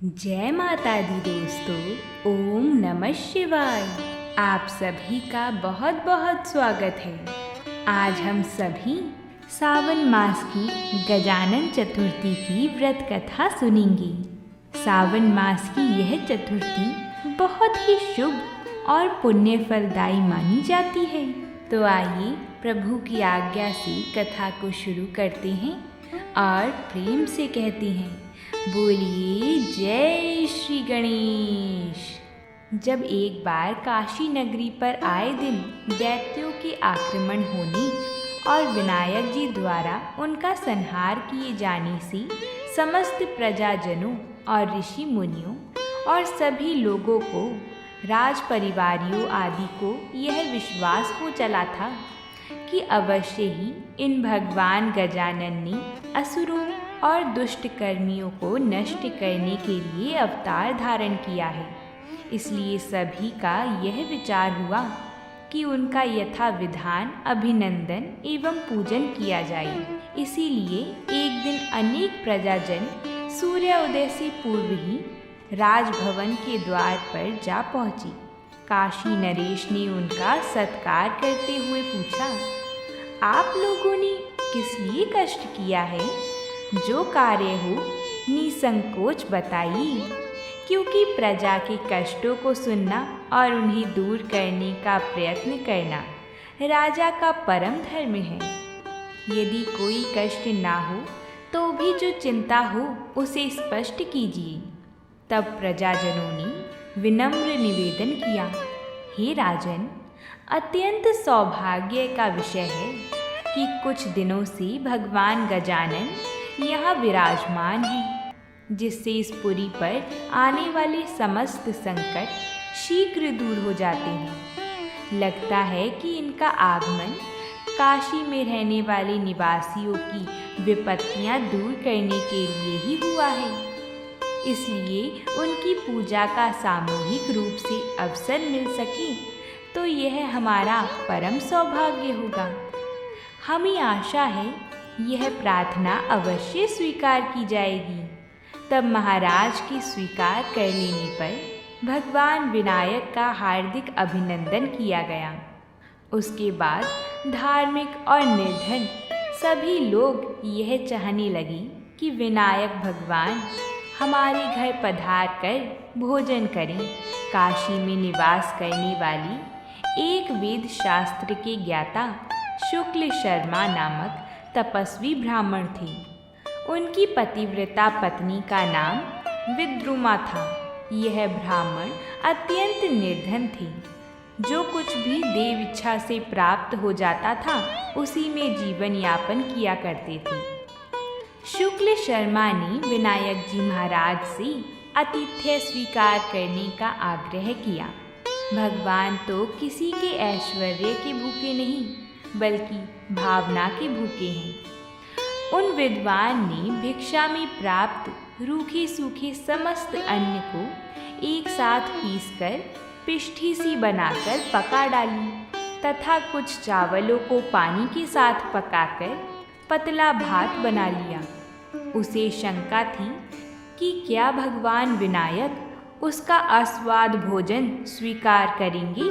जय माता दी दोस्तों। ओम नमः शिवाय। आप सभी का बहुत बहुत स्वागत है। आज हम सभी सावन मास की गजानन चतुर्थी की व्रत कथा सुनेंगे। सावन मास की यह चतुर्थी बहुत ही शुभ और पुण्य फलदायी मानी जाती है। तो आइए प्रभु की आज्ञा से कथा को शुरू करते हैं और प्रेम से कहते हैं, बोलिए जय श्री गणेश। जब एक बार काशी नगरी पर आए दिन दैत्यों के आक्रमण होने और विनायक जी द्वारा उनका संहार किए जाने से समस्त प्रजाजनों और ऋषि मुनियों और सभी लोगों को, राज परिवारियों आदि को यह विश्वास हो चला था कि अवश्य ही इन भगवान गजानन ने असुरों और दुष्ट कर्मियों को नष्ट करने के लिए अवतार धारण किया है। इसलिए सभी का यह विचार हुआ कि उनका यथा विधान अभिनंदन एवं पूजन किया जाए। इसीलिए एक दिन अनेक प्रजाजन सूर्योदय से पूर्व ही राजभवन के द्वार पर जा पहुँची। काशी नरेश ने उनका सत्कार करते हुए पूछा, आप लोगों ने किस लिए कष्ट किया है? जो कार्य हो निसंकोच बताइए, क्योंकि प्रजा के कष्टों को सुनना और उन्हें दूर करने का प्रयत्न करना राजा का परम धर्म है। यदि कोई कष्ट ना हो तो भी जो चिंता हो उसे स्पष्ट कीजिए। तब प्रजाजनों ने विनम्र निवेदन किया, हे राजन, अत्यंत सौभाग्य का विषय है कि कुछ दिनों से भगवान गजानन यहाँ विराजमान हैं, जिससे इस पुरी पर आने वाले समस्त संकट शीघ्र दूर हो जाते हैं। लगता है कि इनका आगमन काशी में रहने वाले निवासियों की विपत्तियाँ दूर करने के लिए ही हुआ है। इसलिए उनकी पूजा का सामूहिक रूप से अवसर मिल सके तो यह हमारा परम सौभाग्य होगा। हमें आशा है यह प्रार्थना अवश्य स्वीकार की जाएगी। तब महाराज के स्वीकार कर लेने पर भगवान विनायक का हार्दिक अभिनंदन किया गया। उसके बाद धार्मिक और निर्धन सभी लोग यह चाहने लगे कि विनायक भगवान हमारे घर पधार कर भोजन करें। काशी में निवास करने वाली एक वेद शास्त्र के ज्ञाता शुक्ल शर्मा नामक तपस्वी ब्राह्मण थे। उनकी पतिव्रता पत्नी का नाम विद्रुमा था। यह ब्राह्मण अत्यंत निर्धन थे। जो कुछ भी देव इच्छा से प्राप्त हो जाता था उसी में जीवन यापन किया करते थे। शुक्ल शर्मा ने विनायक जी महाराज से आतिथ्य स्वीकार करने का आग्रह किया। भगवान तो किसी के ऐश्वर्य के भूखे नहीं बल्कि भावना के भूखे हैं। उन विद्वान ने भिक्षा में प्राप्त रूखे सूखे समस्त अन्न को एक साथ पीसकर पिष्ठी सी बनाकर पका डाली तथा कुछ चावलों को पानी के साथ पकाकर पतला भात बना लिया। उसे शंका थी कि क्या भगवान विनायक उसका आस्वाद भोजन स्वीकार करेंगे,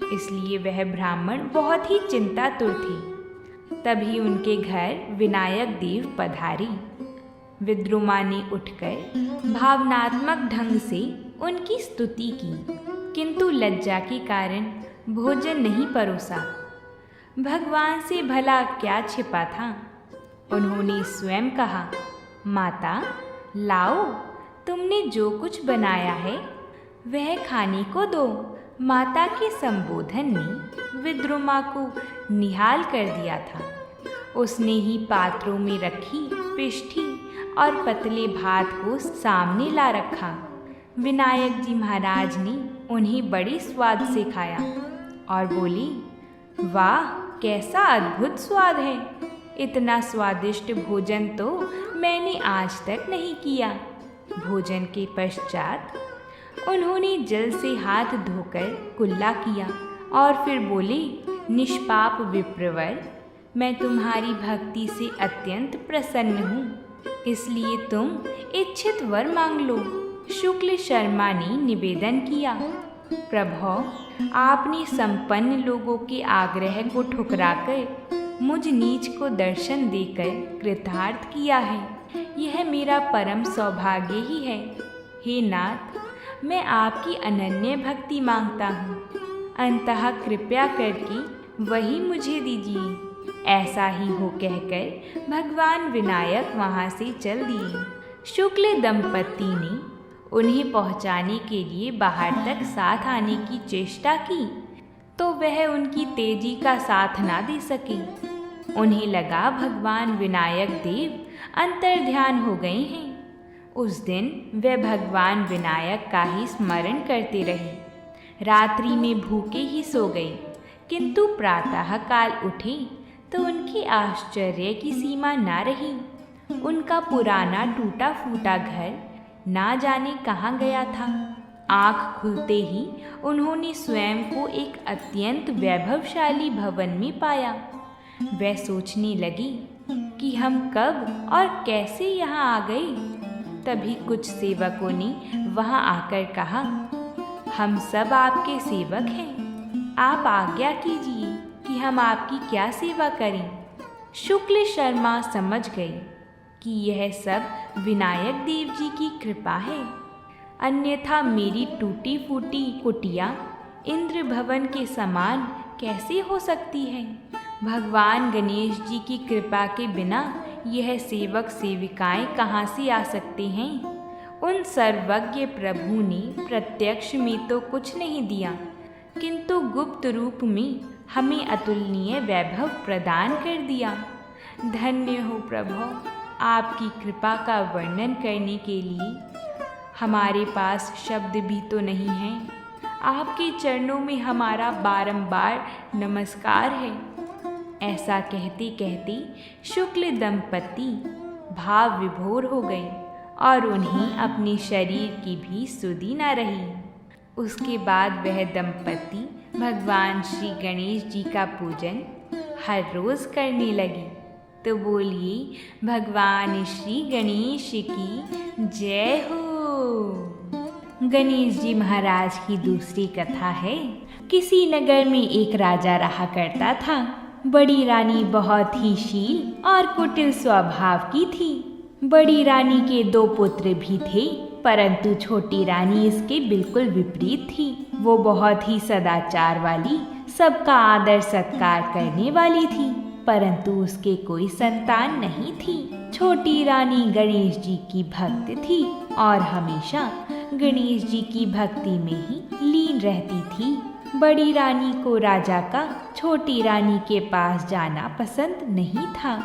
इसलिए वह ब्राह्मण बहुत ही चिंतातुर थे। तभी उनके घर विनायक देव पधारे। विद्रुमा ने उठकर भावनात्मक ढंग से उनकी स्तुति की, किंतु लज्जा के कारण भोजन नहीं परोसा। भगवान से भला क्या छिपा था। उन्होंने स्वयं कहा, माता लाओ, तुमने जो कुछ बनाया है वह खाने को दो। माता के संबोधन ने विद्रुमा को निहाल कर दिया था। उसने ही पात्रों में रखी पिष्ठी और पतले भात को सामने ला रखा। विनायक जी महाराज ने उन्हें बड़े स्वाद से खाया और बोली, वाह, कैसा अद्भुत स्वाद है। इतना स्वादिष्ट भोजन तो मैंने आज तक नहीं किया। भोजन के पश्चात उन्होंने जल से हाथ धोकर कुल्ला किया और फिर बोले, निष्पाप विप्रवर, मैं तुम्हारी भक्ति से अत्यंत प्रसन्न हूँ, इसलिए तुम इच्छित वर मांग लो। शुक्ल शर्मा ने निवेदन किया, प्रभो, आपने संपन्न लोगों के आग्रह को ठुकराकर मुझ नीच को दर्शन देकर कृतार्थ किया है। यह मेरा परम सौभाग्य ही है। हे नाथ, मैं आपकी अनन्य भक्ति मांगता हूँ। अंततः कृपया करके वही मुझे दीजिए। ऐसा ही हो कहकर भगवान विनायक वहाँ से चल दिए। शुक्ल दंपति ने उन्हें पहुँचाने के लिए बाहर तक साथ आने की चेष्टा की, तो वह उनकी तेजी का साथ ना दे सके। उन्हें लगा भगवान विनायक देव अंतर्ध्यान हो गए हैं। उस दिन वे भगवान विनायक का ही स्मरण करते रहे। रात्रि में भूखे ही सो गए, किंतु प्रातः काल उठे तो उनके आश्चर्य की सीमा ना रही। उनका पुराना टूटा फूटा घर ना जाने कहाँ गया था। आँख खुलते ही उन्होंने स्वयं को एक अत्यंत वैभवशाली भवन में पाया। वे सोचने लगी कि हम कब और कैसे यहाँ आ गए। तभी कुछ सेवकों ने वहाँ आकर कहा, हम सब आपके सेवक हैं, आप आज्ञा कीजिए कि हम आपकी क्या सेवा करें। शुक्ल शर्मा समझ गए कि यह सब विनायक देव जी की कृपा है, अन्यथा मेरी टूटी फूटी कुटिया इंद्र भवन के समान कैसे हो सकती है। भगवान गणेश जी की कृपा के बिना यह सेवक सेविकाएं कहाँ से आ सकते हैं। उन सर्वज्ञ प्रभु ने प्रत्यक्ष में तो कुछ नहीं दिया, किंतु गुप्त रूप में हमें अतुलनीय वैभव प्रदान कर दिया। धन्य हो प्रभु, आपकी कृपा का वर्णन करने के लिए हमारे पास शब्द भी तो नहीं है। आपके चरणों में हमारा बारंबार नमस्कार है। ऐसा कहते कहते शुक्ल दंपति भाव विभोर हो गए और उन्हें अपने शरीर की भी सुधि न रही। उसके बाद वह दंपति भगवान श्री गणेश जी का पूजन हर रोज करने लगी। तो बोलिए भगवान श्री गणेश की जय हो। गणेश जी महाराज की दूसरी कथा है। किसी नगर में एक राजा रहा करता था। बड़ी रानी बहुत ही शील और कुटिल स्वभाव की थी। बड़ी रानी के 2 पुत्र भी थे, परंतु छोटी रानी इसके बिल्कुल विपरीत थी। वो बहुत ही सदाचार वाली, सबका आदर सत्कार करने वाली थी, परंतु उसके कोई संतान नहीं थी। छोटी रानी गणेश जी की भक्त थी और हमेशा गणेश जी की भक्ति में ही लीन रहती थी। बड़ी रानी को राजा का छोटी रानी के पास जाना पसंद नहीं था,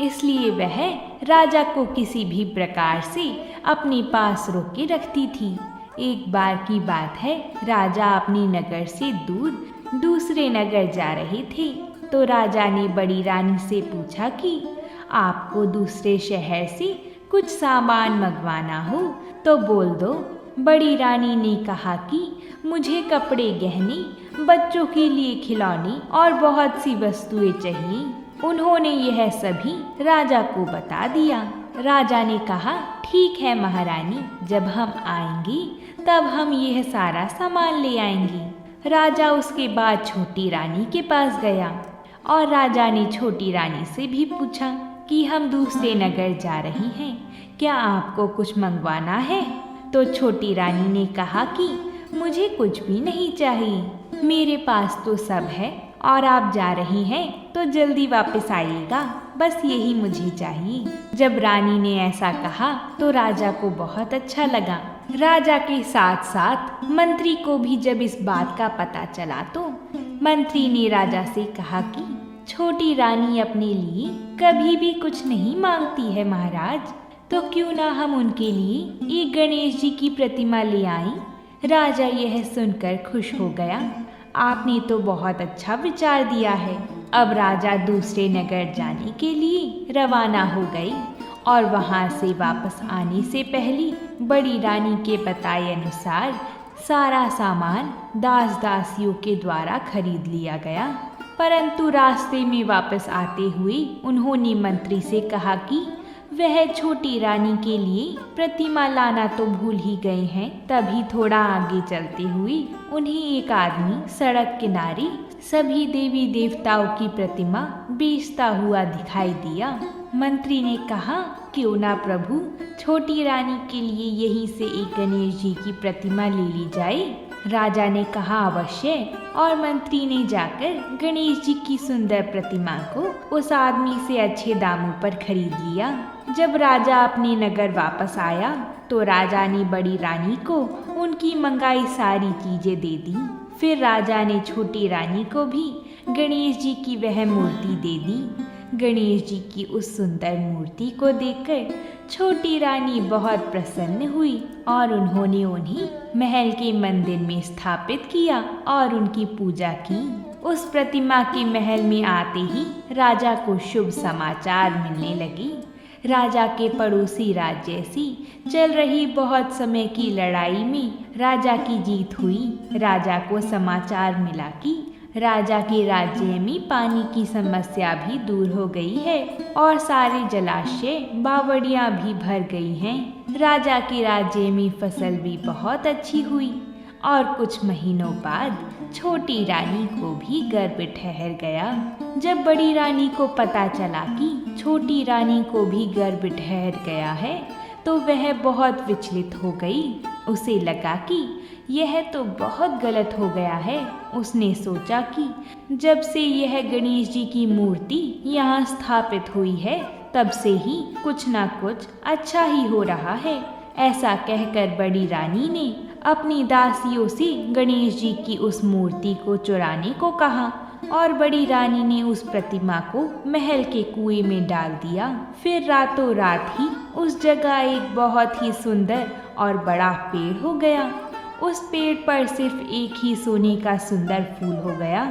इसलिए वह राजा को किसी भी प्रकार से अपने पास रोक के रखती थी। एक बार की बात है, राजा अपने नगर से दूर दूसरे नगर जा रहे थे, तो राजा ने बड़ी रानी से पूछा कि आपको दूसरे शहर से कुछ सामान मंगवाना हो तो बोल दो। बड़ी रानी ने कहा कि मुझे कपड़े, गहने, बच्चों के लिए खिलौने और बहुत सी वस्तुएं चाहिए। उन्होंने यह सभी राजा को बता दिया। राजा ने कहा, ठीक है महारानी, जब हम आएंगे तब हम यह सारा सामान ले आएंगे। राजा उसके बाद छोटी रानी के पास गया और राजा ने छोटी रानी से भी पूछा कि हम दूसरे नगर जा रही हैं, क्या आपको कुछ मंगवाना है? तो छोटी रानी ने कहा कि मुझे कुछ भी नहीं चाहिए, मेरे पास तो सब है और आप जा रही हैं तो जल्दी वापस आइएगा, बस यही मुझे चाहिए। जब रानी ने ऐसा कहा तो राजा को बहुत अच्छा लगा। राजा के साथ साथ मंत्री को भी जब इस बात का पता चला तो मंत्री ने राजा से कहा कि छोटी रानी अपने लिए कभी भी कुछ नहीं मांगती है महाराज, तो क्यों ना हम उनके लिए एक गणेश जी की प्रतिमा ले आएं। राजा यह सुनकर खुश हो गया। आपने तो बहुत अच्छा विचार दिया है। अब राजा दूसरे नगर जाने के लिए रवाना हो गई और वहां से वापस आने से पहले बड़ी रानी के बताए अनुसार सारा सामान दास दासियों के द्वारा खरीद लिया गया। परंतु रास्ते में वापस आते हुए उन्होंने मंत्री से कहा कि वह छोटी रानी के लिए प्रतिमा लाना तो भूल ही गए हैं। तभी थोड़ा आगे चलते हुए उन्हें एक आदमी सड़क किनारे सभी देवी देवताओं की प्रतिमा बेचता हुआ दिखाई दिया। मंत्री ने कहा, क्यों ना प्रभु, छोटी रानी के लिए यहीं से एक गणेश जी की प्रतिमा ले ली जाए। राजा ने कहा, अवश्य। और मंत्री ने जाकर गणेश जी की सुंदर प्रतिमा को उस आदमी से अच्छे दामों पर खरीद लिया। जब राजा अपने नगर वापस आया तो राजा ने बड़ी रानी को उनकी मंगाई सारी चीजें दे दी। फिर राजा ने छोटी रानी को भी गणेश जी की वह मूर्ति दे दी। गणेश जी की उस सुंदर मूर्ति को देखकर छोटी रानी बहुत प्रसन्न हुई और उन्होंने उन्हें महल के मंदिर में स्थापित किया और उनकी पूजा की। उस प्रतिमा के महल में आते ही राजा को शुभ समाचार मिलने लगे। राजा के पड़ोसी राज्य से चल रही बहुत समय की लड़ाई में राजा की जीत हुई। राजा को समाचार मिला कि राजा के राज्य में पानी की समस्या भी दूर हो गई है और सारे जलाशय बावड़ियां भी भर गई हैं। राजा के राज्य में फसल भी बहुत अच्छी हुई और कुछ महीनों बाद छोटी रानी को भी गर्भ ठहर गया। जब बड़ी रानी को पता चला कि छोटी रानी को भी गर्भ ठहर गया है तो वह बहुत विचलित हो गई। उसे लगा कि यह तो बहुत गलत हो गया है। उसने सोचा कि जब से यह गणेश जी की मूर्ति यहाँ स्थापित हुई है तब से ही कुछ ना कुछ अच्छा ही हो रहा है। ऐसा कहकर बड़ी रानी ने अपनी दासियों से गणेश जी की उस मूर्ति को चुराने को कहा और बड़ी रानी ने उस प्रतिमा को महल के कुएं में डाल दिया। फिर रातों रात ही उस जगह एक बहुत ही सुंदर और बड़ा पेड़ हो गया। उस पेड़ पर सिर्फ एक ही सोने का सुंदर फूल हो गया।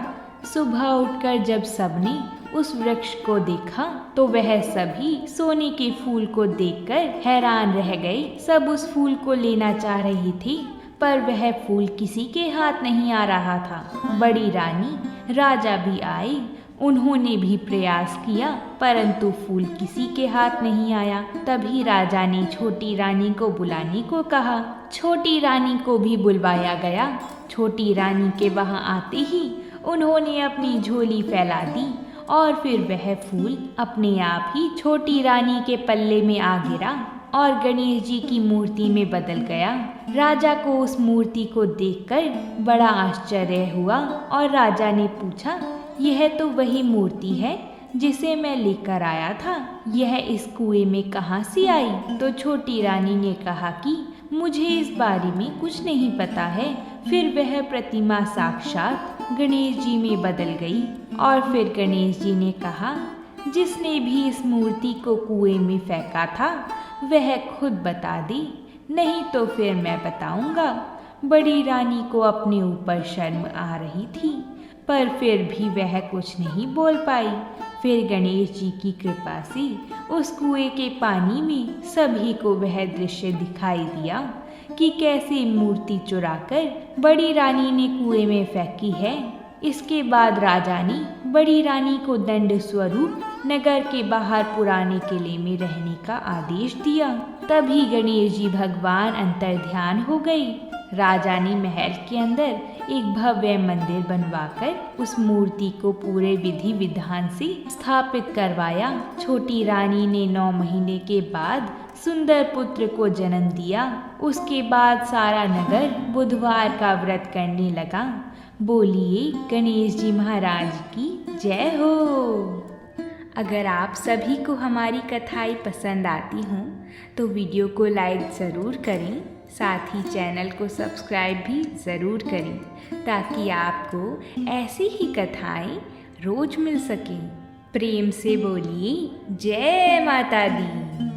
सुबह उठकर जब सबने उस वृक्ष को देखा तो वह सभी सोने के फूल को देखकर हैरान रह गए। सब उस फूल को लेना चाह रही थी पर वह फूल किसी के हाथ नहीं आ रहा था। बड़ी रानी, राजा भी आए, उन्होंने भी प्रयास किया परंतु फूल किसी के हाथ नहीं आया। तभी राजा ने छोटी रानी को बुलाने को कहा। छोटी रानी को भी बुलवाया गया। छोटी रानी के वहां आते ही उन्होंने अपनी झोली फैला दी और फिर वह फूल अपने आप ही छोटी रानी के पल्ले में आ गिरा और गणेश जी की मूर्ति में बदल गया। राजा को उस मूर्ति को देखकर बड़ा आश्चर्य हुआ और राजा ने पूछा, यह तो वही मूर्ति है जिसे मैं लेकर आया था, यह इस कुएं में कहाँ से आई? तो छोटी रानी ने कहा कि मुझे इस बारे में कुछ नहीं पता है। फिर वह प्रतिमा साक्षात गणेश जी में बदल गई और फिर गणेश जी ने कहा, जिसने भी इस मूर्ति को कुएं में फेंका था वह खुद बता दे, नहीं तो फिर मैं बताऊंगा। बड़ी रानी को अपने ऊपर शर्म आ रही थी पर फिर भी वह कुछ नहीं बोल पाई। फिर गणेश जी की कृपा से उस कुएं के पानी में सभी को वह दृश्य दिखाई दिया कि कैसे मूर्ति चुराकर बड़ी रानी ने कुएं में फेंकी है। इसके बाद राजा ने बड़ी रानी को दंड स्वरूप नगर के बाहर पुराने किले में रहने का आदेश दिया। तभी गणेश जी भगवान अंतर्ध्यान हो गए। राजा ने महल के अंदर एक भव्य मंदिर बनवाकर उस मूर्ति को पूरे विधि विधान से स्थापित करवाया। छोटी रानी ने 9 महीने के बाद सुंदर पुत्र को जन्म दिया। उसके बाद सारा नगर बुधवार का व्रत करने लगा। बोलिए गणेश जी महाराज की जय हो। अगर आप सभी को हमारी कथाएं पसंद आती हों तो वीडियो को लाइक ज़रूर करें, साथ ही चैनल को सब्सक्राइब भी ज़रूर करें ताकि आपको ऐसी ही कथाएं रोज मिल सकें। प्रेम से बोलिए जय माता दी।